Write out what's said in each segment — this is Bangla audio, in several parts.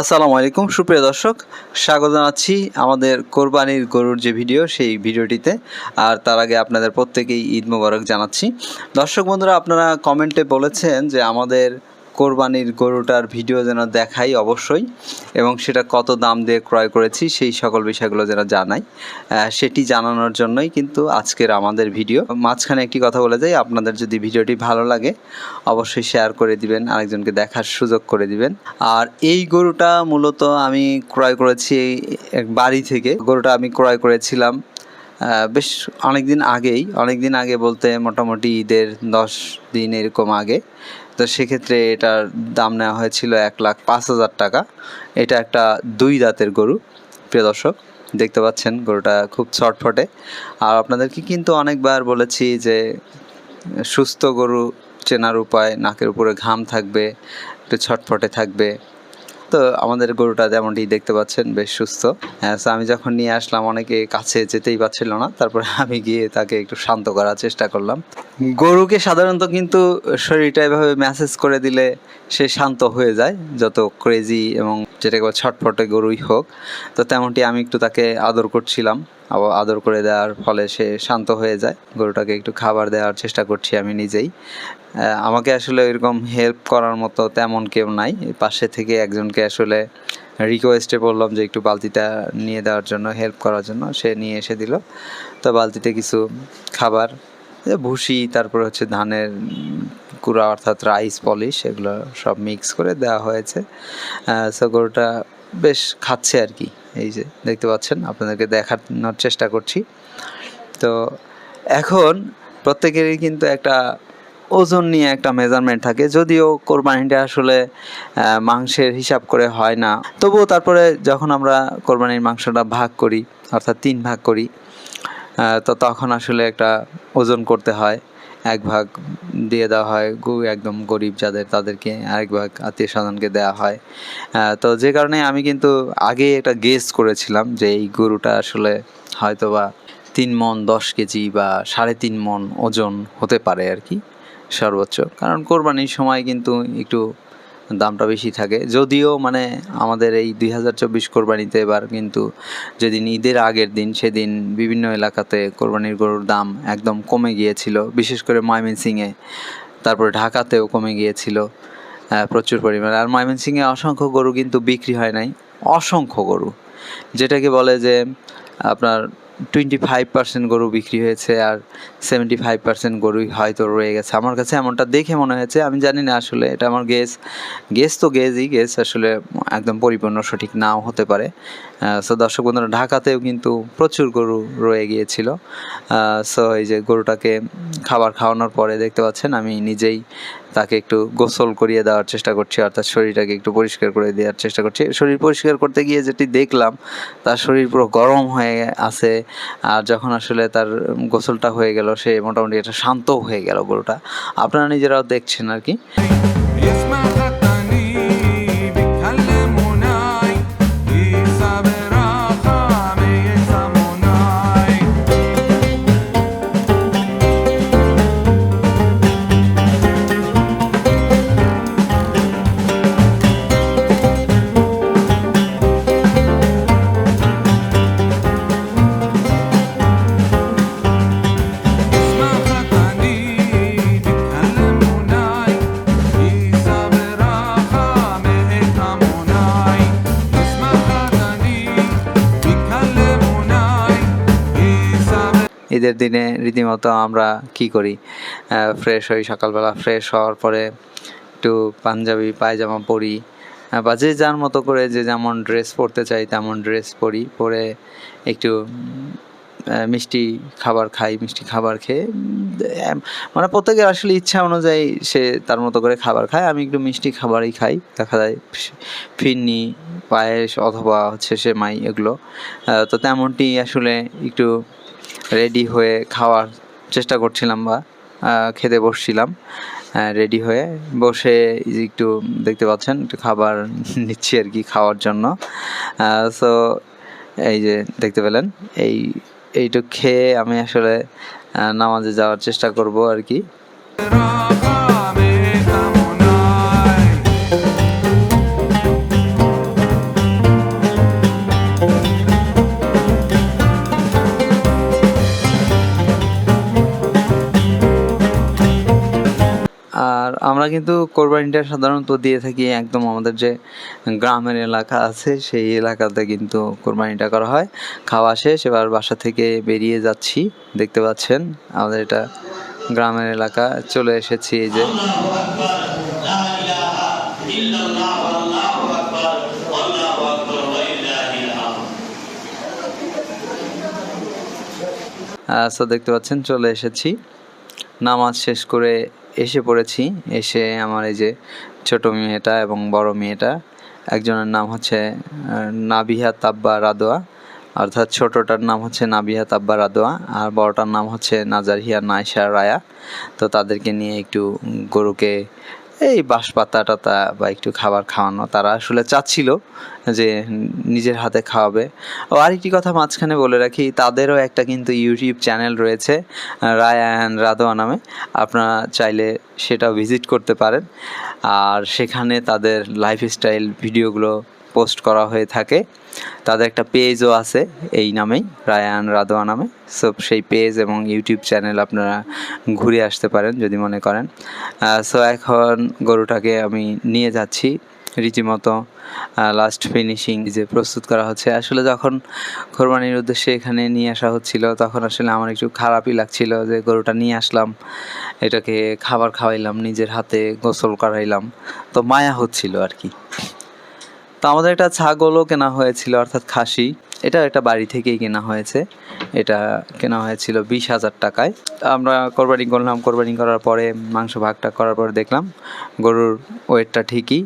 আসসালামু আলাইকুম সুপ্রিয় দর্শক, স্বাগত জানাচ্ছি আমাদের কোরবানির গরুর যে ভিডিও সেই ভিডিওটিতে। আর তার আগে আপনাদের প্রত্যেকেই ঈদ মোবারক জানাচ্ছি। দর্শক বন্ধুরা, আপনারা কমেন্টে বলেছেন যে আমাদের কোরবানির গরুটার ভিডিও যেন দেখাই অবশ্যই, এবং সেটা কত দাম দিয়ে ক্রয় করেছি সেই সকল বিষয়গুলো যেন জানাই, সেটি জানানোর জন্যই কিন্তু আজকের আমাদের ভিডিও। মাঝখানে একটি কথা বলে যাই, আপনাদের যদি ভিডিওটি ভালো লাগে অবশ্যই শেয়ার করে দিবেন, আরেকজনকে দেখার সুযোগ করে দিবেন। আর এই গরুটা মূলত আমি ক্রয় করেছি এক বাড়ি থেকে। গরুটা আমি ক্রয় করেছিলাম বেশ অনেক দিন আগে বলতে মোটামুটি ঈদের 10 দিন এরকম আগে। তো সেক্ষেত্রে এটার দাম নেওয়া হয়েছিল 1,05,000 টাকা। এটা একটা 2 দাঁতের গরু। প্রিয় দর্শক, দেখতে পাচ্ছেন গরুটা খুব ছটফটে। আর আপনাদেরকে কিন্তু অনেকবার বলেছি যে সুস্থ গরু চেনার উপায়, নাকের উপরে ঘাম থাকবে, একটু ছটফটে থাকবে। তো আমাদের গরুটা যেমনটি দেখতে পাচ্ছেন বেশ সুস্থ। সো আমি যখন নিয়ে আসলাম অনেকে কাছে যেতেই পারছিল না, তারপরে আমি গিয়ে তাকে একটু শান্ত করার চেষ্টা করলাম। গরুকে সাধারণত কিন্তু শরীরটা এভাবে ম্যাসেজ করে দিলে সে শান্ত হয়ে যায়, যত ক্রেজি এবং যেটাকে ছটফটে গরুই হোক। তো তেমনটি আমি একটু তাকে আদর করছিলাম, আদর করে দেওয়ার ফলে সে শান্ত হয়ে যায়। গরুটাকে একটু খাবার দেওয়ার চেষ্টা করছি আমি নিজেই। আমাকে আসলে এরকম হেল্প করার মতো তেমন কেউ নাই। পাশে থেকে একজনকে আসলে রিকোয়েস্টে বললাম যে একটু বালতিটা নিয়ে দেওয়ার জন্য, হেল্প করার জন্য। সে নিয়ে এসে দিল। তো বালতিতে কিছু খাবার, ভুসি, তারপর হচ্ছে ধানের কুড়া অর্থাৎ রাইস পলিশ, এগুলো সব মিক্স করে দেওয়া হয়েছে। সো গরুটা বেশ খাচ্ছে আর কি। এই যে দেখতে পাচ্ছেন, আপনাদেরকে দেখানোর চেষ্টা করছি। তো এখন প্রত্যেকেরই কিন্তু একটা ওজন নিয়ে একটা মেজারমেন্ট থাকে, যদিও কোরবানিটা আসলে মাংসের হিসাব করে হয় না, তবুও তারপরে যখন আমরা কোরবানির মাংসটা ভাগ করি, অর্থাৎ 3 ভাগ করি, তো তখন আসলে একটা ওজন করতে হয়। 1 ভাগ দিয়ে দেওয়া হয় একদম গরিব যাদের, তাদেরকে, আরেক ভাগ আত্মীয় স্বজনকে দেওয়া হয়। তো যে কারণে আমি কিন্তু আগে একটা গেস করেছিলাম যে এই গরুটা আসলে হয়তোবা 3 মণ 10 কেজি বা 3.5 মণ ওজন হতে পারে আর কি সর্বোচ্চ। কারণ কোরবানির সময় কিন্তু একটু দামটা বেশি থাকে। যদিও মানে আমাদের এই 2024 কোরবানিতে এবার কিন্তু যেদিন ঈদের আগের দিন, সেদিন বিভিন্ন এলাকাতে কোরবানির গরুর দাম একদম কমে গিয়েছিল, বিশেষ করে ময়মনসিংহে, তারপরে ঢাকাতেও কমে গিয়েছিল প্রচুর পরিমাণে। আর ময়মনসিংহে অসংখ্য গরু কিন্তু বিক্রি হয় নাই, অসংখ্য গরু, যেটাকে বলে যে আপনার 25% গরু বিক্রি হয়েছে আর 75% গরুই হয়তো রয়ে গেছে। আমার কাছে এমনটা দেখে মনে হয়েছে, আমি জানি না আসলে, এটা আমার গেস আসলে একদম পরিপূর্ণ সঠিক নাও হতে পারে। সো দর্শক বন্ধুরা, ঢাকাতেও কিন্তু প্রচুর গরু রয়ে গিয়েছিল। সো এই যে গরুটাকে খাবার খাওয়ানোর পরে দেখতে পাচ্ছেন আমি নিজেই তাকে একটু গোসল করিয়ে দেওয়ার চেষ্টা করছি, অর্থাৎ শরীরটাকে একটু পরিষ্কার করে দেওয়ার চেষ্টা করছি। শরীর পরিষ্কার করতে গিয়ে যেটি দেখলাম, তার শরীর পুরো গরম হয়ে আছে। আর যখন আসলে তার গোসলটা হয়ে গেল, সে মোটামুটি এটা শান্ত হয়ে গেল গরুটা। আপনারা নিজেরাও দেখছেন আর কি। ঈদের দিনে রীতিমতো আমরা কি করি, ফ্রেশ হই, সকালবেলা ফ্রেশ হওয়ার পরে একটু পাঞ্জাবি পায়জামা পরি, বা যে যার মতো করে যে যেমন ড্রেস পরতে চাই তেমন ড্রেস পরি, পরে একটু মিষ্টি খাবার খাই। মিষ্টি খাবার খেয়ে মানে প্রত্যেকের আসলে ইচ্ছা অনুযায়ী সে তার মতো করে খাবার খায়। আমি একটু মিষ্টি খাবারই খাই, দেখা যায় ফিরনি, পায়েস অথবা হচ্ছে সেমাই, এগুলো। তো তেমনটি আসলে একটু রেডি হয়ে খাওয়ার চেষ্টা করছিলাম বা খেতে বসছিলাম। রেডি হয়ে বসে একটু দেখতে পাচ্ছেন একটু খাবার নিচ্ছি আর কি খাওয়ার জন্য। সো এই যে দেখতে পেলেন এইটুকু খেয়ে আমি আসলে নামাজে যাওয়ার চেষ্টা করব আর কি। আর আমরা কিন্তু কোরবানিটা সাধারণত দিয়ে থাকি একদম আমাদের যে গ্রামের এলাকা আছে সেই এলাকাতে কিন্তু কোরবানিটা করা হয়। খাওয়া শেষ এবার বাসা থেকে বেরিয়ে যাচ্ছি, দেখতে পাচ্ছেন আমাদের এটা গ্রামের এলাকা, চলে এসেছি এই যে। সো দেখতে পাচ্ছেন চলে এসেছি, নামাজ শেষ করে এসে পড়েছি। এসে আমার এই যে ছোট মেয়েটা এবং বড় মেয়েটা, একজনের নাম হচ্ছে নাবিহা তাব্বা রাদোয়া, অর্থাৎ ছোটটার নাম হচ্ছে নাবিহা তাব্বা রাদোয়া আর বড়টার নাম হচ্ছে নাজারিয়া নাইশা রায়া। তো তাদেরকে নিয়ে একটু গরুকে এই বাঁশপাতা টাতা বা একটু খাবার খাওয়ানো, তারা আসলে চাচ্ছিল যে নিজের হাতে খাওয়াবে। ও আরেকটি কথা মাঝখানে বলে রাখি, তাদেরও একটা কিন্তু ইউটিউব চ্যানেল রয়েছে রায়া অ্যান্ড রাদোয়া নামে, আপনারা চাইলে সেটাও ভিজিট করতে পারেন। আর সেখানে তাদের লাইফস্টাইল ভিডিওগুলো পোস্ট করা হয়ে থাকে। তাদের একটা পেজও আছে এই নামেই, রায়া অ্যান্ড রাদোয়া নামে। সো সেই পেজ এবং ইউটিউব চ্যানেল আপনারা ঘুরে আসতে পারেন যদি মনে করেন। সো এখন গরুটাকে আমি নিয়ে যাচ্ছি রীতিমতো লাস্ট ফিনিশিং যে প্রস্তুত করা হচ্ছে। আসলে যখন কোরবানির উদ্দেশ্যে এখানে নিয়ে আসা হচ্ছিল তখন আসলে আমার একটু খারাপই লাগছিল যে গরুটা নিয়ে আসলাম, এটাকে খাবার খাওয়াইলাম, নিজের হাতে গোসল করাইলাম, তো মায়া হচ্ছিল আর কি। তো আমাদের একটা ছাগলও কেনা হয়েছিল, অর্থাৎ খাসি, এটা একটা বাড়ি থেকেই কেনা হয়েছে। এটা কেনা হয়েছিল 20,000 টাকায়। আমরা কোরবানি করলাম, কোরবানি করার পরে মাংস ভাগটা করার পরে দেখলাম গরুর ওয়েটটা ঠিকই,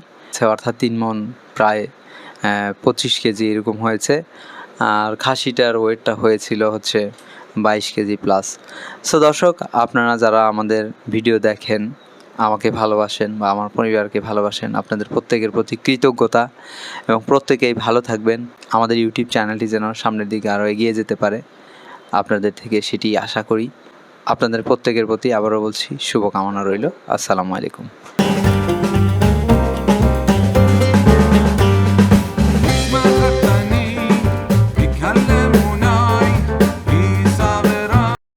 অর্থাৎ 3 মণ প্রায় 25 কেজি এরকম হয়েছে। আর খাসিটার ওয়েটটা হয়েছিল হচ্ছে 22 কেজি প্লাস। সো দর্শক, আপনারা যারা আমাদের ভিডিও দেখেন, আমাকে ভালোবাসেন বা আমার পরিবারকে ভালোবাসেন, আপনাদের প্রত্যেকের প্রতি কৃতজ্ঞতা এবং প্রত্যেকেই ভালো থাকবেন। আমাদের ইউটিউব চ্যানেলটি যেন সামনের দিকে আরও এগিয়ে যেতে পারে, আপনাদের থেকে সেটি আশা করি। আপনাদের প্রত্যেকের প্রতি আবারও বলছি শুভকামনা রইল। আসসালামু আলাইকুম।